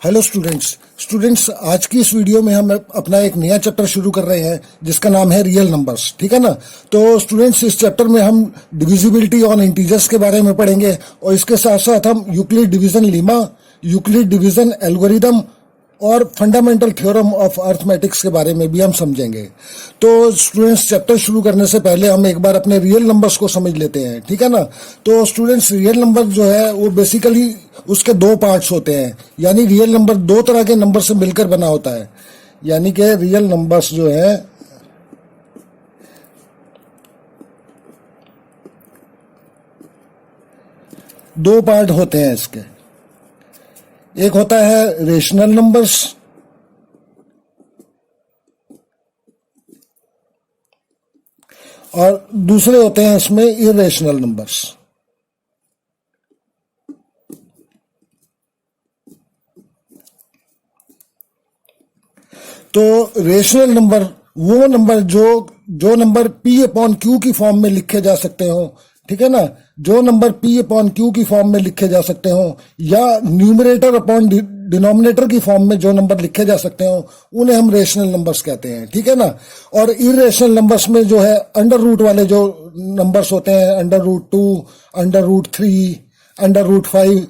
Hello students आज की इस वीडियो में हम अपना एक नया चैप्टर शुरू कर रहे हैं जिसका नाम है रियल नंबर्स। ठीक है ना। तो स्टूडेंट्स इस चैप्टर में हम डिविजिबिलिटी ऑन इंटीजर्स के बारे में पढ़ेंगे और इसके साथ साथ हम Euclid division Lima, Euclid division algorithm और फंडामेंटल थ्योरम ऑफ अर्थमेटिक्स के बारे में भी हम समझेंगे। तो स्टूडेंट्स चैप्टर शुरू करने से पहले हम एक बार अपने रियल नंबर्स को समझ लेते हैं। ठीक है ना। तो स्टूडेंट्स रियल नंबर जो है वो बेसिकली उसके दो पार्ट्स होते हैं, यानी रियल नंबर दो तरह के नंबर से मिलकर बना होता है। यानी कि रियल नंबर्स जो है दो पार्ट होते हैं इसके। एक होता है रेशनल नंबर्स और दूसरे होते हैं इसमें इरेशनल नंबर्स। तो रेशनल नंबर वो नंबर जो नंबर P अपॉन Q की फॉर्म में लिखे जा सकते हो। ठीक है ना। जो नंबर P अपॉन Q की फॉर्म में लिखे जा सकते हो या न्यूमरेटर अपॉन डिनोमिनेटर की फॉर्म में जो नंबर लिखे जा सकते हो उन्हें हम रेशनल नंबर्स कहते हैं। ठीक है ना। और इरेशनल नंबर्स में जो है अंडर रूट वाले जो नंबर्स होते हैं, under root 2, under root 3, under root 5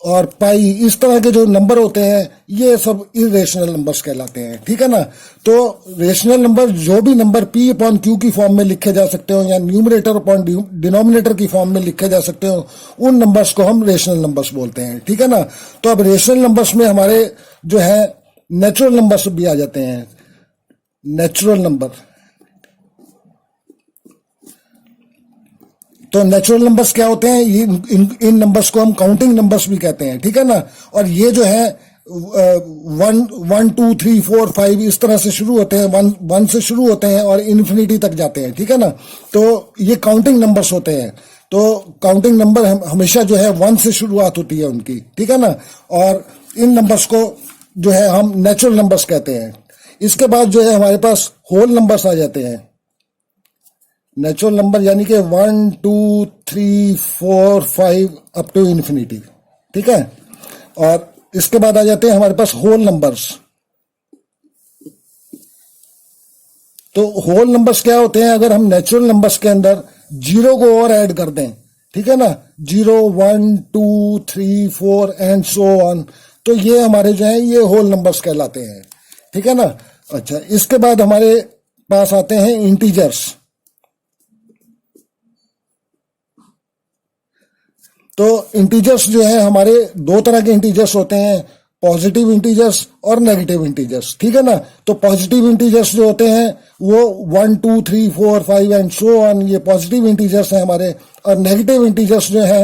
और पाई, इस तरह के जो नंबर होते हैं ये सब इरेशनल नंबर्स कहलाते हैं। ठीक है ना। तो रेशनल नंबर जो भी नंबर P अपॉन Q की फॉर्म में लिखे जा सकते हो या न्यूमरेटर अपॉन डिनोमिनेटर की फॉर्म में लिखे जा सकते हो उन नंबर्स को हम रेशनल नंबर्स बोलते हैं। ठीक है ना। तो अब रेशनल नंबर्स में हमारे जो है नेचुरल नंबर्स भी आ जाते हैं। नेचुरल नंबर, तो नेचुरल नंबर्स क्या होते हैं? इन नंबर्स को हम काउंटिंग नंबर्स भी कहते हैं। ठीक है ना। और ये जो है 1 2 3 4 5 इस तरह से शुरू होते हैं, वन से शुरू होते हैं और इन्फिनिटी तक जाते हैं। ठीक है ना। तो ये काउंटिंग नंबर्स होते हैं। तो काउंटिंग नंबर हमेशा जो है 1 से शुरुआत होती है उनकी। ठीक है ना। और इन नंबर्स को जो है हम नेचुरल नंबर्स कहते हैं। इसके बाद जो है हमारे पास होल नंबर्स आ जाते हैं। नेचुरल नंबर यानी कि 1 2 3 4 5 अप टू इन्फिनिटी। ठीक है। और इसके बाद आ जाते हैं हमारे पास होल नंबर्स। तो होल नंबर्स क्या होते हैं? अगर हम नेचुरल नंबर्स के अंदर जीरो को और ऐड कर दें, ठीक है ना, 0 1 2 3 4 एंड सो ऑन, तो ये हमारे जो है ये होल नंबर्स कहलाते हैं। ठीक है ना। अच्छा, इसके बाद हमारे पास आते हैं इंटीजर्स। तो इंटीजर्स जो है हमारे दो तरह के इंटीजर्स होते हैं, पॉजिटिव इंटीजर्स और नेगेटिव इंटीजर्स। ठीक है ना। तो पॉजिटिव इंटीजर्स जो होते हैं वो 1 2 3 4 5 एंड सो ऑन, ये पॉजिटिव इंटीजर्स हैं हमारे। और नेगेटिव इंटीजर्स जो है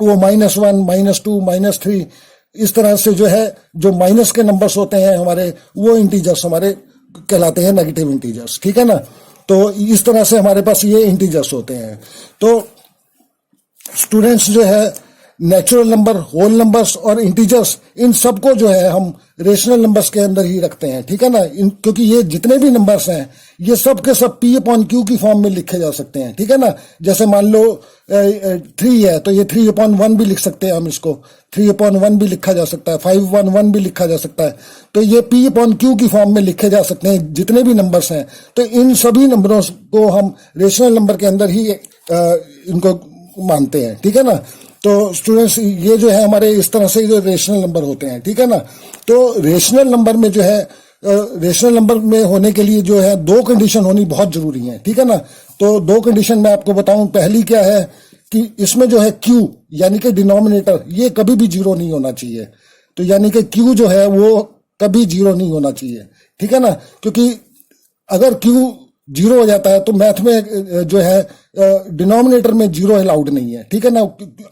वो -1 -2 -3 इस तरह से जो है जो माइनस के नंबर्स होते हैं हमारे वो इंटीजर्स हमारे कहलाते हैं नेगेटिव इंटीजर्स। ठीक है ना। तो इस तरह से हमारे पास ये इंटीजर्स होते हैं। तो स्टूडेंट्स जो है नेचुरल नंबर, होल नंबर्स और इंटीजर्स, इन सबको जो है हम रेशनल नंबर्स के अंदर ही रखते हैं। ठीक है ना। क्योंकि ये जितने भी नंबर्स हैं ये सब के सब P अपॉन Q की फॉर्म में लिखे जा सकते हैं। ठीक है ना। जैसे मान लो 3 है तो ये 3 अपॉन 1 भी लिख सकते हैं हम, इसको 3 अपॉन 1 भी लिखा जा सकता है, 5 1 1 भी लिखा जा सकता है। तो ये P अपॉन Q की फॉर्म में लिखे जा सकते हैं जितने भी नंबर्स हैं। तो इन सभी नंबरों को हम रेशनल नंबर के अंदर ही इनको मानते हैं। ठीक है ना। तो स्टूडेंट्स ये जो है हमारे इस तरह से जो रेशनल नंबर होते हैं। ठीक है ना। तो रेशनल नंबर में जो है रेशनल नंबर में होने के लिए जो है दो कंडीशन होनी बहुत जरूरी है। ठीक है ना। तो दो कंडीशन मैं आपको बताऊं। पहली क्या है कि इसमें जो है Q यानी कि डिनोमिनेटर ये कभी भी 0 नहीं होना चाहिए। तो यानी कि Q जो है वो कभी 0 नहीं होना चाहिए। ठीक है ना। क्योंकि अगर Q 0 हो जाता है तो मैथ में जो है डिनोमिनेटर में 0 अलाउड नहीं है। ठीक है ना।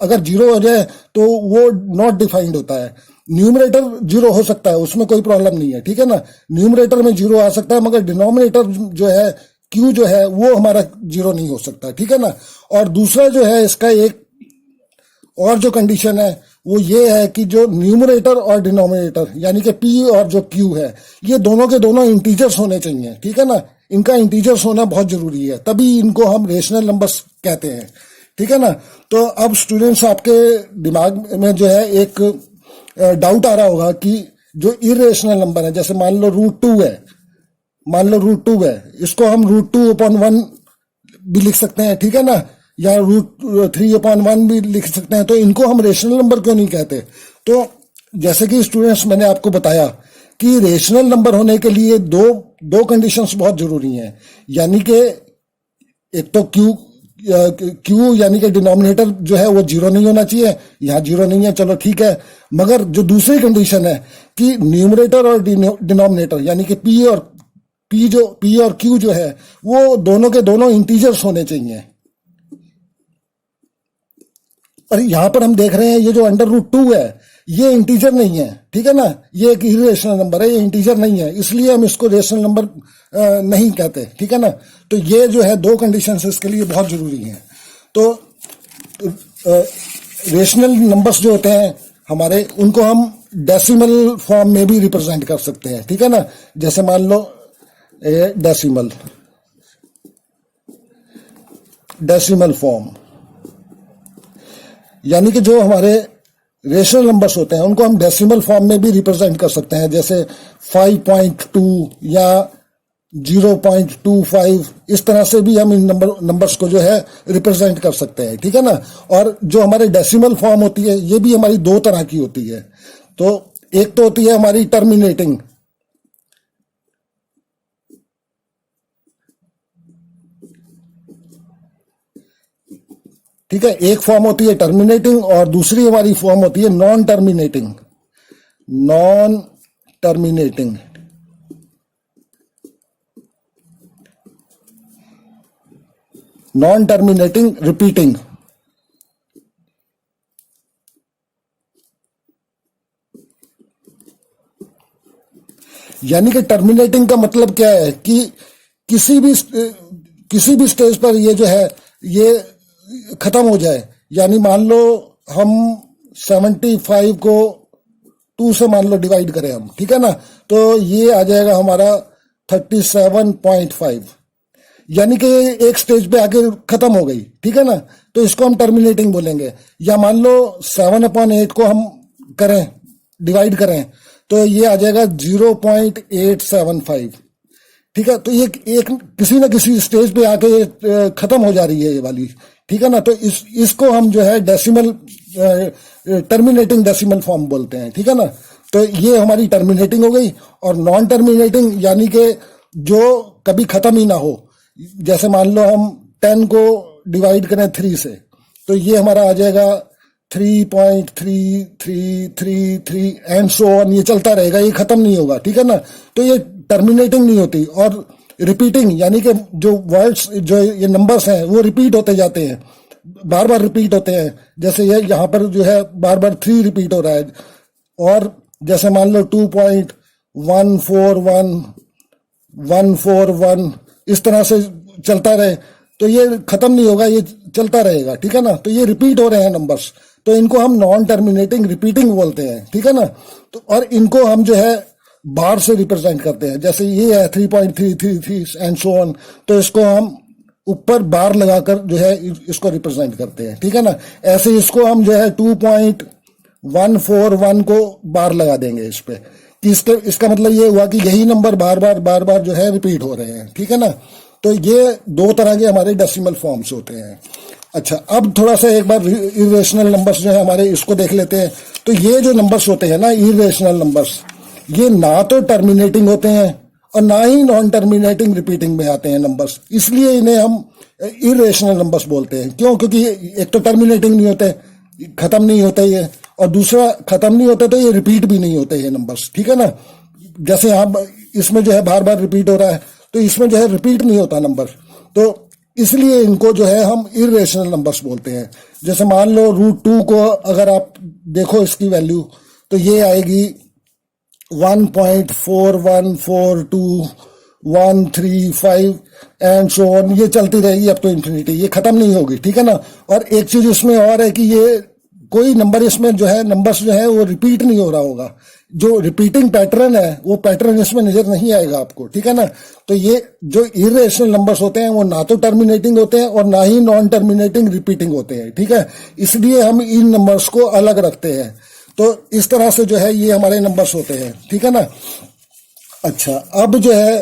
अगर 0 हो जाए तो वो नॉट डिफाइंड होता है। न्यूमरेटर 0 हो सकता है, उसमें कोई प्रॉब्लम नहीं है। ठीक है ना। न्यूमरेटर में 0 आ सकता है मगर डिनोमिनेटर जो है Q जो है वो हमारा 0 नहीं हो सकता। ठीक है ना। और दूसरा जो है इसका एक और जो कंडीशन है वो ये है कि जो न्यूमरेटर और डिनोमिनेटर यानी कि P और जो Q है ये दोनों के दोनों इंटीजर्स होने चाहिए। ठीक है ना। इनका इंटीजर्स होना बहुत जरूरी है, तभी इनको हम रेशनल नंबर्स कहते हैं। ठीक है ना। तो अब स्टूडेंट्स आपके दिमाग में जो है एक डाउट आ रहा होगा कि जो इरेशनल नंबर है, जैसे मान लो √2 है, इसको हम √2/1 भी लिख सकते हैं, ठीक है ना, या √3/1 भी लिख सकते हैं। तो इनको हम रेशनल नंबर क्यों नहीं कहते? तो जैसे कि स्टूडेंट्स मैंने आपको बताया कि रेशनल नंबर होने के लिए दो कंडीशंस बहुत जरूरी हैं, यानी कि एक तो क्यू यानी कि डिनोमिनेटर जो है वो 0 नहीं होना चाहिए, यहाँ 0 नहीं है, चलो ठीक है। मगर जो दूसरी कंडीशन है कि न्यूमरेटर और डिनोमिनेटर यानी कि पी और क्यू जो है वो दोनों के दोनों इंटीजर्स होने चाहिए। और यहां पर हम देख रहे हैं ये जो √2 है ये इंटीजर नहीं है, ठीक है ना, ये एक इरेशनल नंबर है, ये इंटीजर नहीं है, इसलिए हम इसको रेशनल नंबर नहीं कहते, ठीक है ना। तो ये जो है दो कंडीशंस इसके लिए बहुत जरूरी हैं। तो रेशनल नंबर्स जो होते हैं हमारे, उनको हम डेसिमल फॉर्म में भी रिप्रेजेंट कर सकते हैं, ठीक है ना। जैसे मान लो डेसिमल फॉर्म, यानी कि जो हमारे रेशनल नंबर्स होते हैं उनको हम डेसिमल फॉर्म में भी रिप्रेजेंट कर सकते हैं, जैसे 5.2 या 0.25, इस तरह से भी हम इन नंबर्स को जो है रिप्रेजेंट कर सकते हैं, ठीक है ना। और जो हमारे डेसिमल फॉर्म होती है ये भी हमारी दो तरह की होती है। तो एक तो होती है हमारी टर्मिनेटिंग, ठीक है, एक फॉर्म होती है टर्मिनेटिंग और दूसरी हमारी फॉर्म होती है नॉन टर्मिनेटिंग रिपीटिंग। यानी कि टर्मिनेटिंग का मतलब क्या है कि किसी भी स्टेज पर ये जो है ये खत्म हो जाए। यानी मान लो हम 75 को 2 से मान लो डिवाइड करें हम, ठीक है ना, तो ये आ जाएगा हमारा 37.5, यानी कि एक स्टेज पे आके खत्म हो गई, ठीक है ना, तो इसको हम टर्मिनेटिंग बोलेंगे। या मान लो 7/8 को हम करें डिवाइड करें तो ये आ जाएगा 0.875, ठीक है। तो ये एक किसी न किसी स्टेज पे आके खत्म हो जा रही है ये वाली, ठीक है ना। तो इसको हम जो है टर्मिनेटिंग डेसिमल फॉर्म बोलते हैं, ठीक है ना। तो ये हमारी टर्मिनेटिंग हो गई। और नॉन टर्मिनेटिंग यानी कि जो कभी खत्म ही ना हो, जैसे मान लो हम 10 को डिवाइड करें 3 से तो ये हमारा आ जाएगा 3.3333 एंड सो ऑन, ये चलता रहेगा, ये खत्म नहीं होगा, ठीक है ना। तो ये टर्मिनेटिंग नहीं होती। और रिपीटिंग यानी कि जो वर्ड्स जो ये नंबर्स हैं वो रिपीट होते जाते हैं, बार बार रिपीट होते हैं। जैसे ये यहाँ पर जो है बार बार 3 रिपीट हो रहा है, और जैसे मान लो 2.141 इस तरह से चलता रहे तो ये खत्म नहीं होगा, ये चलता रहेगा, ठीक है ना। तो ये रिपीट हो रहे हैं नंबर्स, तो इनको हम नॉन टर्मिनेटिंग रिपीटिंग बोलते हैं, ठीक है ना। तो और इनको हम जो है बार से रिप्रेजेंट करते हैं। जैसे ये है 3.333 एंड सो ऑन, तो इसको हम ऊपर बार लगाकर जो है इसको रिप्रेजेंट करते हैं, ठीक है ना। ऐसे इसको हम जो है 2.141 को बार लगा देंगे इस पे, कि इसका मतलब ये हुआ कि यही नंबर बार बार जो है रिपीट हो रहे हैं, ठीक है ना। तो ये दो तरह के हमारे डेसिमल फॉर्म्स होते हैं। अच्छा, अब थोड़ा सा एक बार इरेशनल नंबर्स जो है हमारे इसको देख लेते हैं। तो ये जो नंबर्स होते हैं ना इरेशनल नंबर्स, ये ना तो टर्मिनेटिंग होते हैं और ना ही नॉन टर्मिनेटिंग रिपीटिंग में आते हैं नंबर्स, इसलिए इन्हें हम इरेशनल नंबर्स बोलते हैं। क्यों? क्योंकि एक तो टर्मिनेटिंग नहीं होते, खत्म नहीं होते ये, और दूसरा खत्म नहीं होते तो ये रिपीट भी नहीं होते ये नंबर्स, ठीक है ना। जैसे यहाँ इसमें जो है बार बार रिपीट हो रहा है तो इसमें जो है रिपीट नहीं होता नंबर, तो इसलिए इनको जो है हम इरेशनल नंबर्स बोलते हैं। जैसे मान लो √2 को अगर आप देखो इसकी वैल्यू तो ये आएगी 1.4142 एंड सो ऑन, ये चलती रहेगी अब तो इन्फिनिटी, ये खत्म नहीं होगी, ठीक है ना। और एक चीज इसमें और है कि ये कोई नंबर इसमें जो है नंबर्स जो है वो रिपीट नहीं हो रहा होगा, जो रिपीटिंग पैटर्न है वो पैटर्न इसमें नजर नहीं आएगा आपको, ठीक है ना। तो ये जो इरेशनल नंबर्स होते हैं वो ना तो टर्मिनेटिंग होते हैं और ना ही नॉन टर्मिनेटिंग रिपीटिंग होते हैं, ठीक है। इसलिए हम इन नंबर्स को अलग रखते हैं। तो इस तरह से जो है ये हमारे नंबर्स होते हैं, ठीक है ना। अच्छा, अब जो है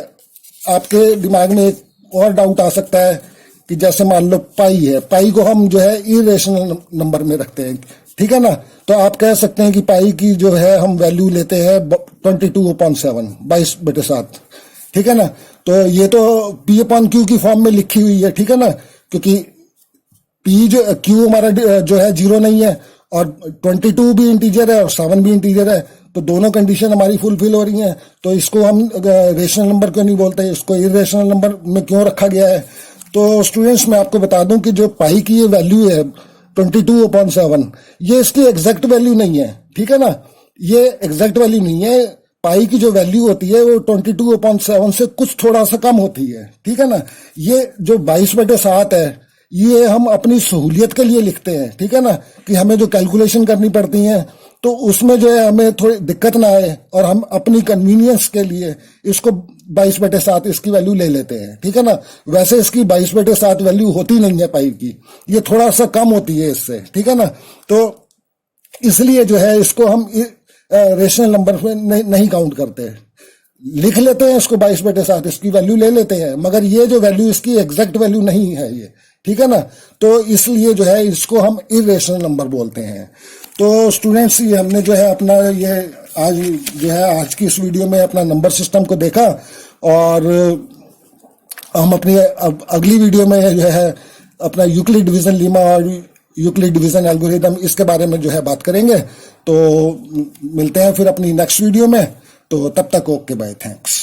आपके दिमाग में एक और डाउट आ सकता है कि जैसे मान लो पाई है, पाई को हम जो है इरेशनल नंबर में रखते हैं, ठीक है ना। तो आप कह सकते हैं कि पाई की जो है हम वैल्यू लेते हैं 22/7, 22/7, ठीक है ना। तो ये तो P/Q की फॉर्म में लिखी हुई है, ठीक है ना, क्योंकि P जो Q हमारा जो है 0 नहीं है, और 22 भी इंटीजर है और 7 भी इंटीजर है, तो दोनों कंडीशन हमारी फुलफिल हो रही हैं। तो इसको हम रेशनल नंबर क्यों नहीं बोलते, इसको इरेशनल नंबर में क्यों रखा गया है। तो स्टूडेंट्स, मैं आपको बता दूं कि जो पाई की ये वैल्यू है 22/7, ये इसकी एग्जैक्ट वैल्यू नहीं है, ठीक है ना। ये एग्जैक्ट वैल्यू नहीं है। पाई की जो वैल्यू होती है वो 22/7 से कुछ थोड़ा सा कम होती है, ठीक है ना। ये जो 22/7 है, ये हम अपनी सहूलियत के लिए लिखते हैं, ठीक है ना, कि हमें जो कैलकुलेशन करनी पड़ती है तो उसमें जो है हमें थोड़ी दिक्कत ना आए, और हम अपनी कन्वीनियंस के लिए इसको 22/7 इसकी वैल्यू ले लेते हैं, ठीक है ना। वैसे इसकी 22/7 वैल्यू होती नहीं है पाई की, ये थोड़ा सा कम होती है इससे, ठीक है ना। तो इसलिए जो है इसको हम रेशनल नंबर में नहीं काउंट करते, लिख लेते हैं इसको 22/7, इसकी वैल्यू ले लेते हैं, मगर ये जो वैल्यू इसकी एग्जैक्ट वैल्यू नहीं है ये, ठीक है ना। तो इसलिए जो है इसको हम इरेशनल नंबर बोलते हैं। तो स्टूडेंट्स, ये हमने जो है अपना ये आज जो है आज की इस वीडियो में अपना नंबर सिस्टम को देखा, और हम अपनी अगली वीडियो में जो है अपना यूक्लिड डिवीजन लीमा और यूक्लिड डिवीजन एल्गोरिदम इसके बारे में जो है बात करेंगे। तो मिलते हैं फिर अपनी नेक्स्ट वीडियो में। तो तब तक ओके, बाय, थैंक्स।